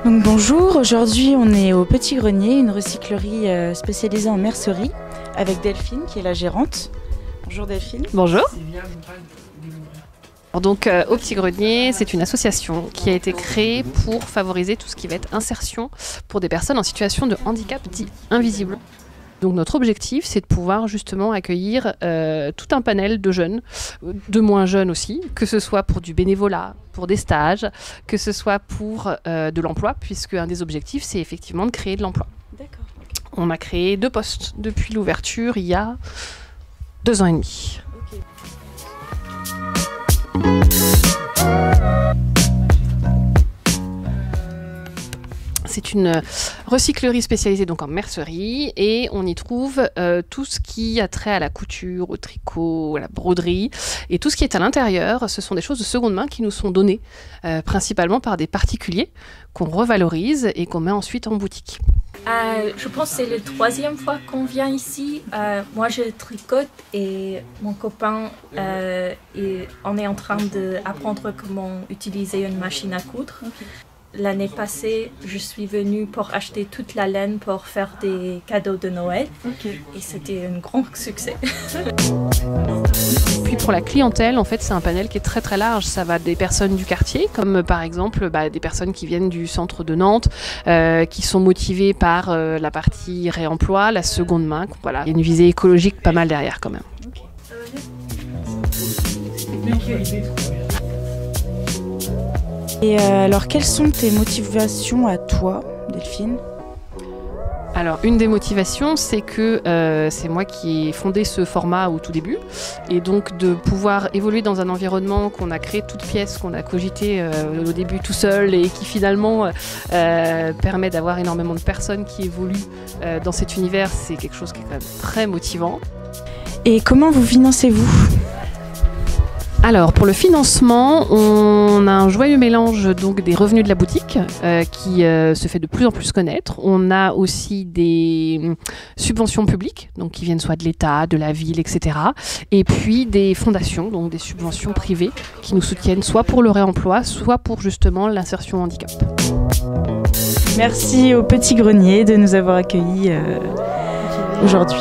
Donc bonjour, aujourd'hui on est au Petit Grenier, une recyclerie spécialisée en mercerie, avec Delphine qui est la gérante. Bonjour Delphine. Bonjour. Donc au Petit Grenier, c'est une association qui a été créée pour favoriser tout ce qui va être insertion pour des personnes en situation de handicap dit invisible. Donc notre objectif, c'est de pouvoir justement accueillir tout un panel de jeunes, de moins jeunes aussi, que ce soit pour du bénévolat, pour des stages, que ce soit pour de l'emploi, puisque un des objectifs, c'est effectivement de créer de l'emploi. D'accord. On a créé 2 postes depuis l'ouverture il y a 2 ans et demi. Okay. C'est une recyclerie spécialisée donc en mercerie et on y trouve tout ce qui a trait à la couture, au tricot, à la broderie et tout ce qui est à l'intérieur, ce sont des choses de seconde main qui nous sont données principalement par des particuliers qu'on revalorise et qu'on met ensuite en boutique. Je pense que c'est la 3e fois qu'on vient ici. Moi, je tricote et mon copain, on est en train d'apprendre comment utiliser une machine à coudre. Okay. L'année passée, je suis venue pour acheter toute la laine pour faire des cadeaux de Noël. Okay. Et c'était un grand succès. Puis pour la clientèle, en fait, c'est un panel qui est très très large. Ça va des personnes du quartier, comme par exemple des personnes qui viennent du centre de Nantes, qui sont motivées par la partie réemploi, la seconde main. Voilà. Il y a une visée écologique pas mal derrière quand même. Okay. Et alors, quelles sont tes motivations à toi, Delphine ? Alors, une des motivations, c'est que c'est moi qui ai fondé ce format au tout début. Et donc, de pouvoir évoluer dans un environnement qu'on a créé toute pièce, qu'on a cogité au début tout seul et qui finalement permet d'avoir énormément de personnes qui évoluent dans cet univers, c'est quelque chose qui est quand même très motivant. Et comment vous financez-vous ? Alors pour le financement, on a un joyeux mélange donc des revenus de la boutique qui se fait de plus en plus connaître. On a aussi des subventions publiques, donc qui viennent soit de l'État, de la ville, etc. Et puis des fondations, donc des subventions privées qui nous soutiennent soit pour le réemploi, soit pour justement l'insertion handicap. Merci au Petit Grenier de nous avoir accueillis aujourd'hui.